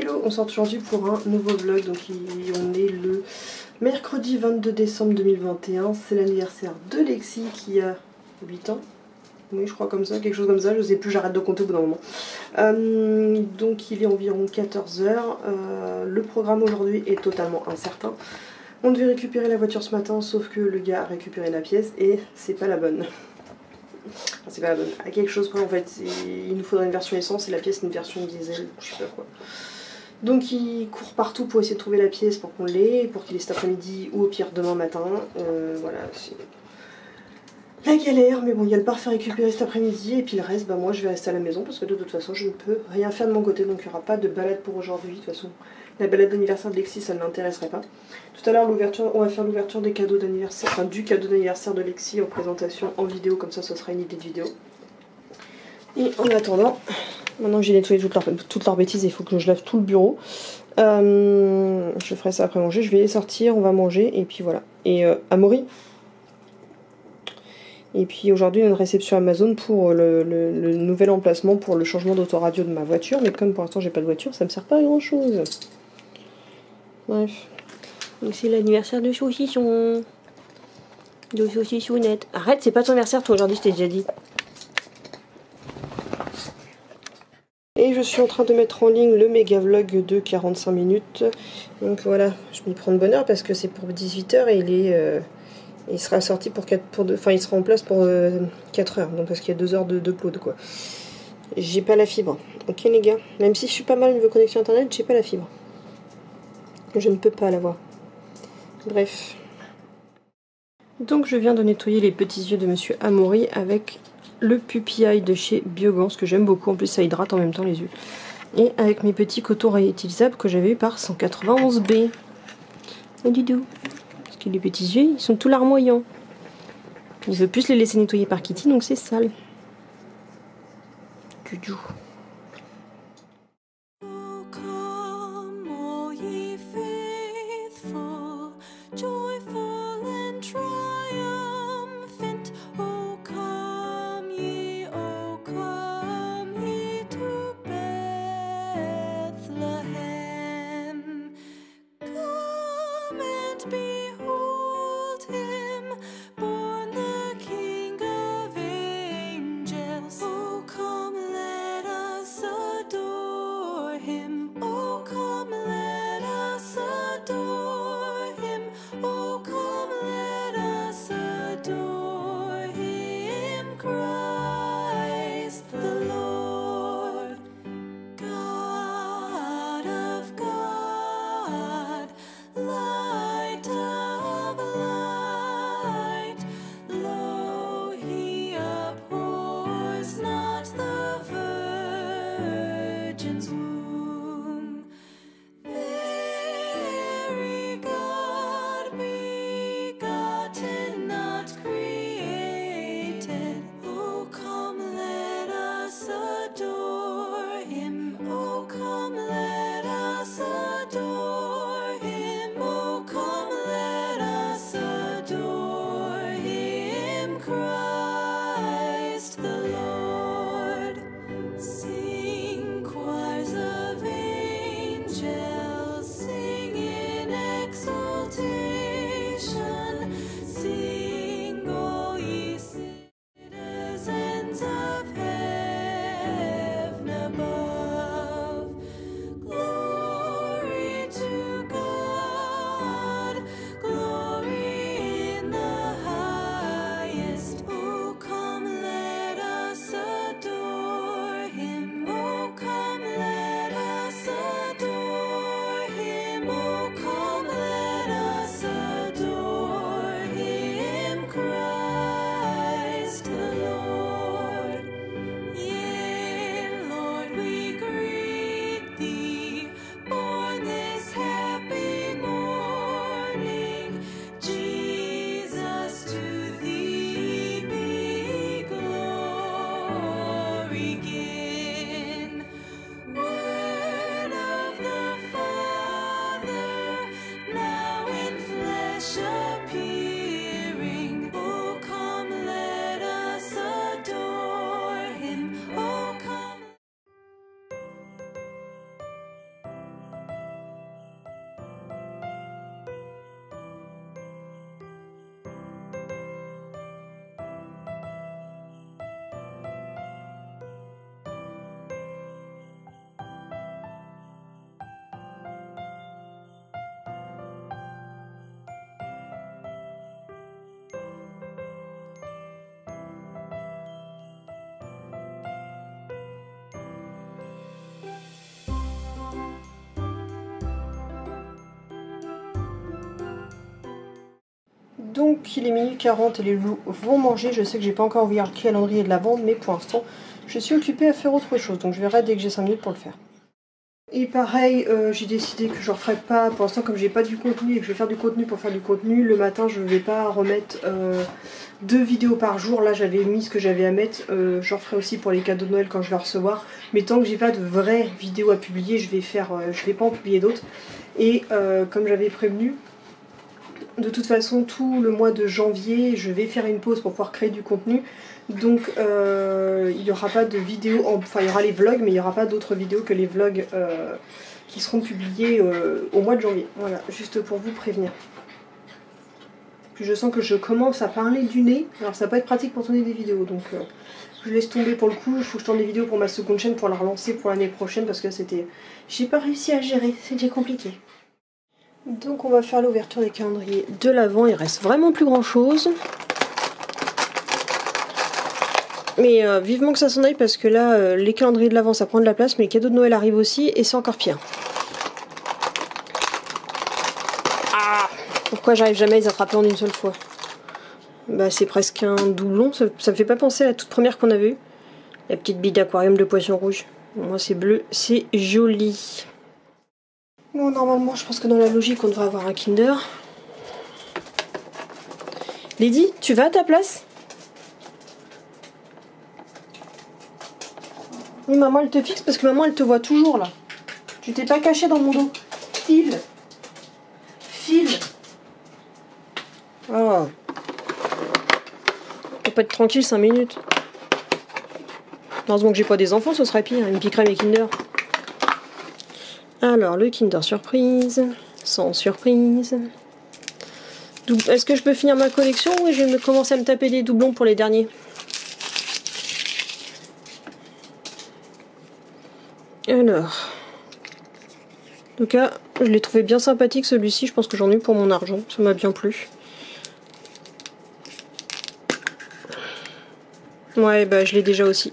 Hello, on sort aujourd'hui pour un nouveau vlog, donc on est le mercredi 22 décembre 2021, c'est l'anniversaire de Lexi qui a 8 ans, oui je crois comme ça, quelque chose comme ça, je sais plus, j'arrête de compter au bout d'un moment. Donc il est environ 14 h, le programme aujourd'hui est totalement incertain. On devait récupérer la voiture ce matin, sauf que le gars a récupéré la pièce et c'est pas la bonne. Enfin, c'est pas la bonne, à quelque chose près en fait, il nous faudrait une version essence et la pièce une version diesel, je sais pas quoi. Donc il court partout pour essayer de trouver la pièce pour qu'on l'ait, pour qu'il ait cet après-midi ou au pire demain matin. Voilà, c'est la galère, mais bon, il y a le parfait à récupérer cet après-midi et puis le reste, bah moi je vais rester à la maison parce que de toute façon je ne peux rien faire de mon côté, donc il n'y aura pas de balade pour aujourd'hui. De toute façon, la balade d'anniversaire de Lexi, ça ne l'intéresserait pas. Tout à l'heure, on va faire l'ouverture des cadeaux d'anniversaire, enfin du cadeau d'anniversaire de Lexi en présentation en vidéo, comme ça ce sera une idée de vidéo. Et en attendant, maintenant que j'ai nettoyé toutes leurs bêtises, il faut que je lave tout le bureau. Je ferai ça après manger, je vais sortir, on va manger et puis voilà. Et Amaury. Et puis aujourd'hui une réception Amazon pour le nouvel emplacement pour le changement d'autoradio de ma voiture. Mais comme pour l'instant j'ai pas de voiture, ça me sert pas à grand chose. Bref. Donc c'est l'anniversaire de saucisson. De saucissonnette. Arrête, c'est pas ton anniversaire toi aujourd'hui, je t'ai déjà dit. Et je suis en train de mettre en ligne le méga vlog de 45 minutes. Donc voilà, je m'y prends de bonne heure parce que c'est pour 18 h et il sera sorti il sera en place pour 4 heures. Donc parce qu'il y a 2 heures d'upload quoi. J'ai pas la fibre. Ok les gars, même si je suis pas mal niveau connexion internet, j'ai pas la fibre. Je ne peux pas l'avoir. Bref. Donc je viens de nettoyer les petits yeux de Monsieur Amaury avec le Puppy Eye de chez Biogans, que j'aime beaucoup, en plus ça hydrate en même temps les yeux. Et avec mes petits cotons réutilisables que j'avais eu par 191B. Oh Dudou. Parce que les petits yeux, ils sont tout larmoyants. Je veux plus les laisser nettoyer par Kitty, donc c'est sale. Dudou. Oh, come Donc il est minuit 40 et les loups vont manger. Je sais que j'ai pas encore ouvert le calendrier de l'Avent, mais pour l'instant je suis occupée à faire autre chose. Donc je verrai dès que j'ai 5 minutes pour le faire. Et pareil, j'ai décidé que je ne referai pas, pour l'instant comme j'ai pas du contenu et que je vais faire du contenu pour faire du contenu, le matin je ne vais pas remettre 2 vidéos par jour. Là j'avais mis ce que j'avais à mettre, je referai aussi pour les cadeaux de Noël quand je vais recevoir. Mais tant que j'ai pas de vraies vidéos à publier, je vais pas en publier d'autres. Et comme j'avais prévenu, de toute façon tout le mois de janvier je vais faire une pause pour pouvoir créer du contenu. Donc il n'y aura pas de vidéos, enfin il y aura les vlogs mais il n'y aura pas d'autres vidéos que les vlogs qui seront publiés au mois de janvier. Voilà, juste pour vous prévenir. Puis je sens que je commence à parler du nez, alors ça va pas être pratique pour tourner des vidéos, donc je laisse tomber pour le coup. Il faut que je tourne des vidéos pour ma seconde chaîne pour la relancer pour l'année prochaine parce que c'était... j'ai pas réussi à gérer, c'était compliqué. Donc on va faire l'ouverture des calendriers de l'Avent, il reste vraiment plus grand chose. Mais vivement que ça s'en aille parce que là, les calendriers de l'Avent ça prend de la place, mais les cadeaux de Noël arrivent aussi et c'est encore pire. Ah, pourquoi j'arrive jamais à les attraper en une seule fois? Bah c'est presque un doublon, ça me fait pas penser à la toute première qu'on avait eue. La petite bille d'aquarium de poisson rouge. Moi c'est bleu, c'est joli. Bon normalement je pense que dans la logique on devrait avoir un Kinder. Lady, tu vas à ta place? Oui, maman elle te fixe parce que maman elle te voit toujours là. Tu t'es pas caché dans mon dos. File. File. Oh. On peut pas être tranquille 5 minutes. Heureusement que j'ai pas des enfants, ce serait pire. Ils me piqueraient mes Kinder. Alors, le Kinder surprise. Sans surprise. Est-ce que je peux finir ma collection ou je vais commencer à me taper des doublons pour les derniers? Alors, en tout cas, je l'ai trouvé bien sympathique celui-ci. Je pense que j'en ai eu pour mon argent. Ça m'a bien plu. Ouais, bah je l'ai déjà aussi.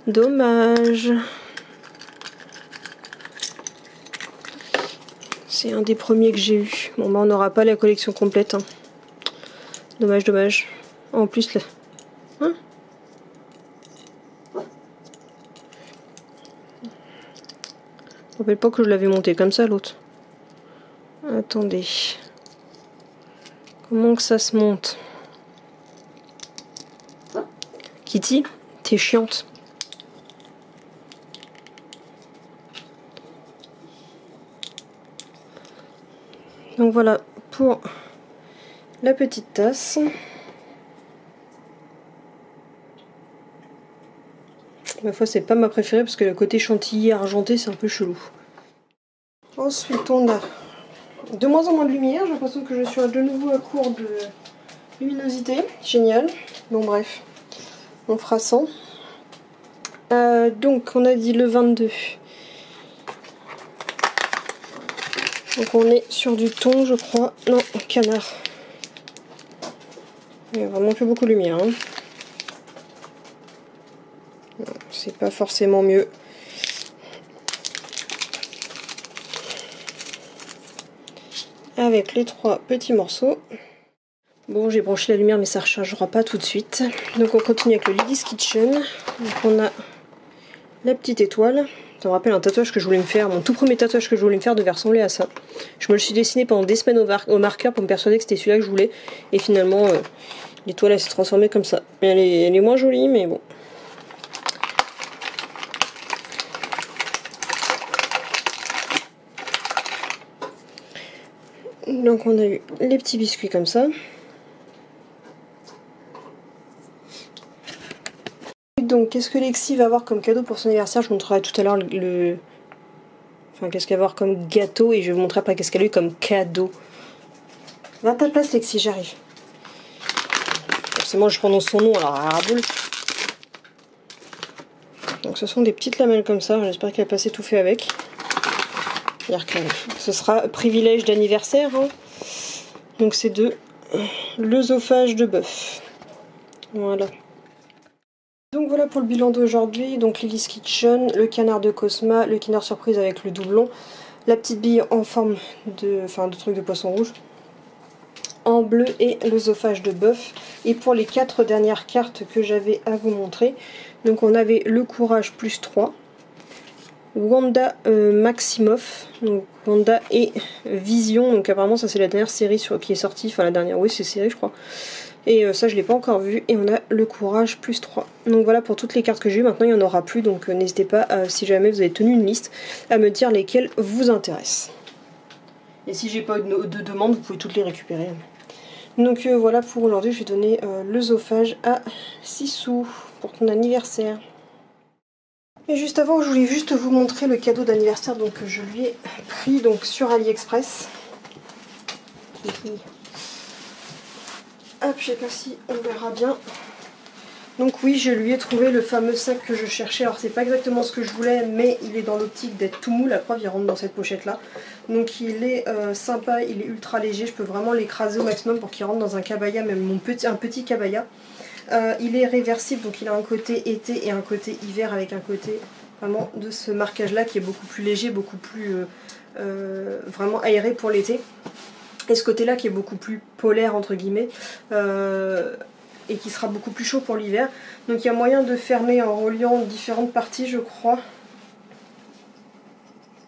Dommage. C'est un des premiers que j'ai eu. Bon, bah on n'aura pas la collection complète. Hein. Dommage, dommage. En plus, là. Hein? Je me rappelle pas que je l'avais monté comme ça l'autre. Attendez. Comment que ça se monte? Kitty, t'es chiante. Donc voilà pour la petite tasse. Ma foi, c'est pas ma préférée parce que le côté chantilly argenté, c'est un peu chelou. Ensuite, on a de moins en moins de lumière. J'ai l'impression que je suis de nouveau à court de luminosité. Génial. Bon, bref, on fera 100. Donc, on a dit le 22. Donc, on est sur du thon, je crois. Non, canard. Il n'y a vraiment plus beaucoup de lumière. Hein. C'est pas forcément mieux. Avec les 3 petits morceaux. Bon, j'ai branché la lumière mais ça ne rechargera pas tout de suite. Donc on continue avec le Lily's Kitchen. Donc on a la petite étoile. Ça me rappelle un tatouage que je voulais me faire. Mon tout premier tatouage que je voulais me faire devait ressembler à ça. Je me le suis dessiné pendant des semaines au marqueur pour me persuader que c'était celui-là que je voulais. Et finalement, l'étoile elle s'est transformée comme ça. Elle est moins jolie mais bon. Donc on a eu les petits biscuits comme ça. Donc qu'est-ce que Lexi va avoir comme cadeau pour son anniversaire? Je vous montrerai tout à l'heure le... Enfin qu'est-ce qu'elle va avoir comme gâteau et je vous montrerai après qu'est-ce qu'elle a eu comme cadeau. Va à ta place Lexi, j'arrive. Forcément je prononce son nom alors à boule. Donc ce sont des petites lamelles comme ça, j'espère qu'elle a pas s'étouffer avec. Ce sera privilège d'anniversaire. Hein. Donc c'est de l'œsophage de bœuf. Voilà. Donc voilà pour le bilan d'aujourd'hui. Donc Lily's Kitchen, le canard de Cosma, le Kinder Surprise avec le doublon, la petite bille en forme de truc de poisson rouge. en bleu et l'œsophage de bœuf. Et pour les 4 dernières cartes que j'avais à vous montrer, donc on avait le courage plus 3, Wanda Maximoff, donc Wanda et Vision, donc apparemment ça c'est la dernière série qui est sortie, enfin la dernière, oui c'est série je crois. Et ça je l'ai pas encore vu, et on a le courage plus 3. Donc voilà pour toutes les cartes que j'ai eues, maintenant il n'y en aura plus, donc n'hésitez pas, si jamais vous avez tenu une liste, à me dire lesquelles vous intéressent. Et si j'ai pas de demande, vous pouvez toutes les récupérer. Donc voilà pour aujourd'hui, je vais donner l'œsophage à Sissou pour ton anniversaire. Et juste avant, je voulais juste vous montrer le cadeau d'anniversaire donc que je lui ai pris donc sur AliExpress. Hop, je sais pas si on verra bien. Donc oui, je lui ai trouvé le fameux sac que je cherchais. Alors c'est pas exactement ce que je voulais, mais il est dans l'optique d'être tout mou. La preuve, il rentre dans cette pochette là. Donc il est sympa, il est ultra léger. Je peux vraiment l'écraser au maximum pour qu'il rentre dans un cabaya, même un petit cabaya. Il est réversible, donc il a un côté été et un côté hiver, avec un côté vraiment de ce marquage là qui est beaucoup plus léger, beaucoup plus vraiment aéré pour l'été. Et ce côté là qui est beaucoup plus polaire entre guillemets. Et qui sera beaucoup plus chaud pour l'hiver. Donc il y a moyen de fermer en reliant différentes parties, je crois.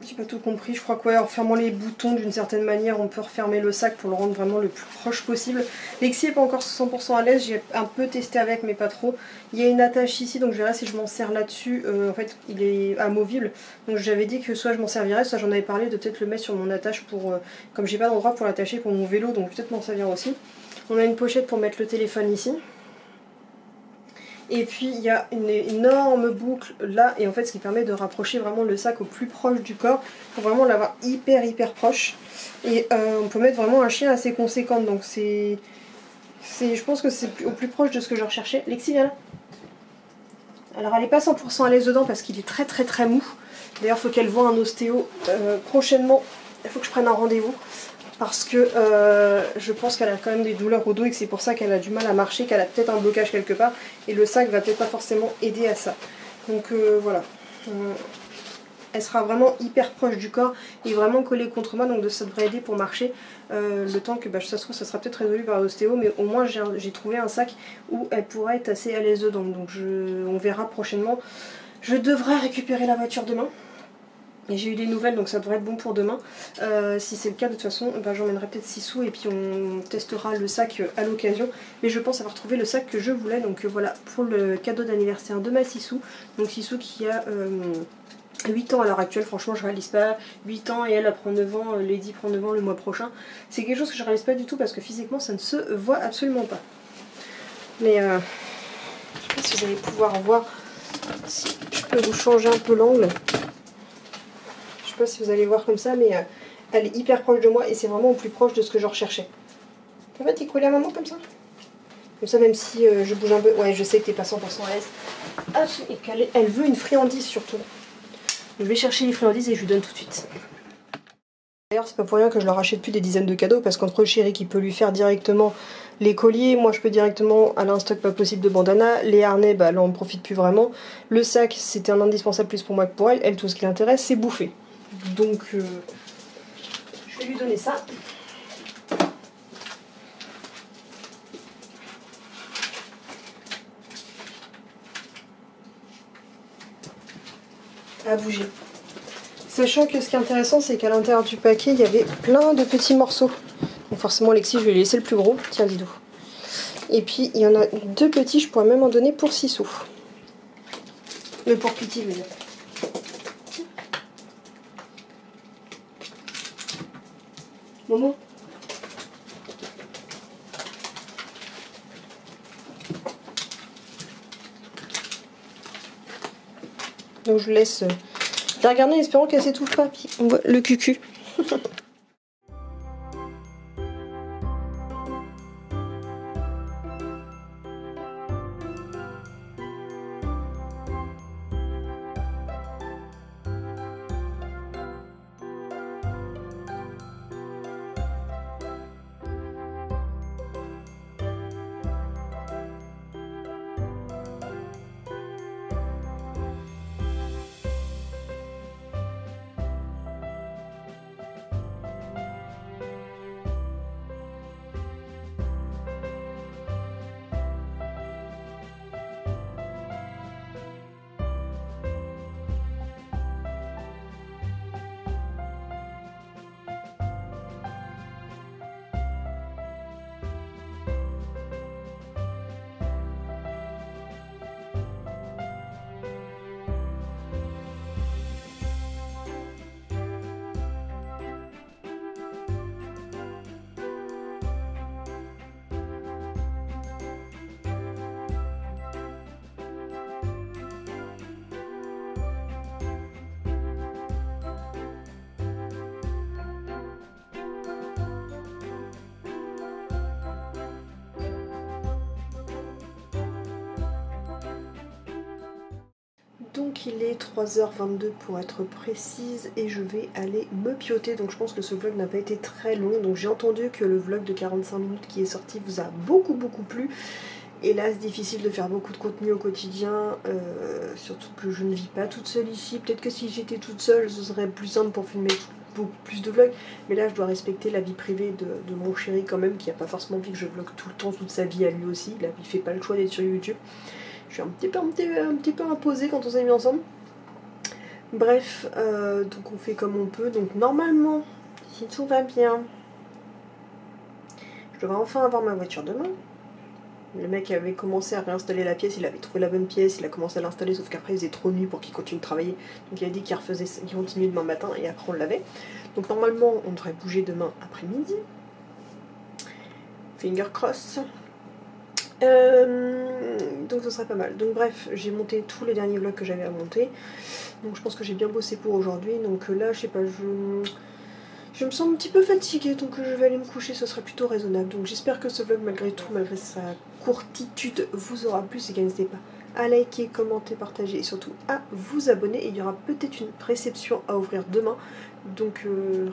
J'ai pas tout compris, je crois qu'en fermant les boutons d'une certaine manière, on peut refermer le sac pour le rendre vraiment le plus proche possible. Lexi n'est pas encore 100% à l'aise, j'ai un peu testé avec mais pas trop. Il y a une attache ici, donc je verrai si je m'en sers là-dessus. En fait il est amovible, donc j'avais dit que soit je m'en servirais, soit j'en avais parlé de peut-être le mettre sur mon attache pour, comme j'ai pas d'endroit pour l'attacher pour mon vélo, donc peut-être m'en servir aussi. On a une pochette pour mettre le téléphone ici. Et puis il y a une énorme boucle là, et en fait ce qui permet de rapprocher vraiment le sac au plus proche du corps, pour vraiment l'avoir hyper proche. Et on peut mettre vraiment un chien assez conséquent, donc je pense que c'est au plus proche de ce que je recherchais. Lexi, viens là. Alors elle n'est pas 100% à l'aise dedans parce qu'il est très mou. D'ailleurs il faut qu'elle voie un ostéo prochainement, il faut que je prenne un rendez-vous. Parce que je pense qu'elle a quand même des douleurs au dos et que c'est pour ça qu'elle a du mal à marcher, qu'elle a peut-être un blocage quelque part, et le sac va peut-être pas forcément aider à ça. Donc voilà, elle sera vraiment hyper proche du corps et vraiment collée contre moi, donc ça devrait aider pour marcher. Le temps que ça se trouve, ça sera peut-être résolu par l'ostéo, mais au moins j'ai trouvé un sac où elle pourrait être assez à l'aise dedans, donc on verra prochainement. Je devrais récupérer la voiture demain. Et j'ai eu des nouvelles, donc ça devrait être bon pour demain. Si c'est le cas, de toute façon, j'emmènerai peut-être Sissou et puis on testera le sac à l'occasion. Mais je pense avoir trouvé le sac que je voulais. Donc voilà, pour le cadeau d'anniversaire de ma Sissou. Donc Sissou qui a 8 ans à l'heure actuelle, franchement je réalise pas. 8 ans et elle prend 9 ans, Lady prend 9 ans le mois prochain. C'est quelque chose que je réalise pas du tout parce que physiquement ça ne se voit absolument pas. Mais je sais pas si vous allez pouvoir voir, si je peux vous changer un peu l'angle. Je sais pas si vous allez voir comme ça, mais elle est hyper proche de moi et c'est vraiment au plus proche de ce que je recherchais. En fait, il collé à maman comme ça. Comme ça, même si je bouge un peu. Ouais, je sais que t'es pas 100% à l'aise. Hop, et qu'elle veut une friandise surtout. Je vais chercher les friandises et je lui donne tout de suite. D'ailleurs, c'est pas pour rien que je leur achète plus des dizaines de cadeaux, parce qu'entre Chéri qui peut lui faire directement les colliers, moi je peux directement, elle a un stock pas possible de bandanas, les harnais, elle en profite plus vraiment. Le sac, c'était un indispensable plus pour moi que pour elle. Elle, tout ce qui l'intéresse, c'est bouffer. Donc je vais lui donner ça. À bouger. Sachant que ce qui est intéressant, c'est qu'à l'intérieur du paquet, il y avait plein de petits morceaux. Donc forcément, Lexi, je vais lui laisser le plus gros. Tiens, Didou. Et puis, il y en a 2 petits, je pourrais même en donner pour Sissou. Mais pour Kitty, je veux dire. Momo. Donc je laisse la regarder en espérant qu'elle s'étouffe pas. Puis on voit le cucu. Donc il est 3h22 pour être précise et je vais aller me pioter. Donc je pense que ce vlog n'a pas été très long. Donc j'ai entendu que le vlog de 45 minutes qui est sorti vous a beaucoup plu. Hélas, difficile de faire beaucoup de contenu au quotidien, surtout que je ne vis pas toute seule ici. Peut-être que si j'étais toute seule, ce serait plus simple pour filmer beaucoup plus de vlogs. Mais là, je dois respecter la vie privée de mon chéri quand même, qui n'a pas forcément envie que je vlogue tout le temps, toute sa vie à lui aussi. Là, il fait pas le choix d'être sur YouTube. Je suis un petit peu imposée quand on s'est mis ensemble. Bref, donc on fait comme on peut. Donc normalement, si tout va bien, je devrais enfin avoir ma voiture demain. Le mec avait commencé à réinstaller la pièce, il avait trouvé la bonne pièce, il a commencé à l'installer, sauf qu'après il faisait trop nuit pour qu'il continue de travailler. Donc il a dit qu'il continuait demain matin et après on l'avait. Donc normalement on devrait bouger demain après-midi. Finger cross. Donc ce serait pas mal. Donc bref, j'ai monté tous les derniers vlogs que j'avais à monter. Donc je pense que j'ai bien bossé pour aujourd'hui. Donc là, je sais pas, je me sens un petit peu fatiguée, donc je vais aller me coucher, ce sera plutôt raisonnable. Donc j'espère que ce vlog, malgré tout, malgré sa courtitude, vous aura plu. Et n'hésitez pas à liker, commenter, partager et surtout à vous abonner. Et il y aura peut-être une réception à ouvrir demain. Donc je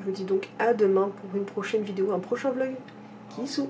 vous dis donc à demain pour une prochaine vidéo, un prochain vlog. Bisous.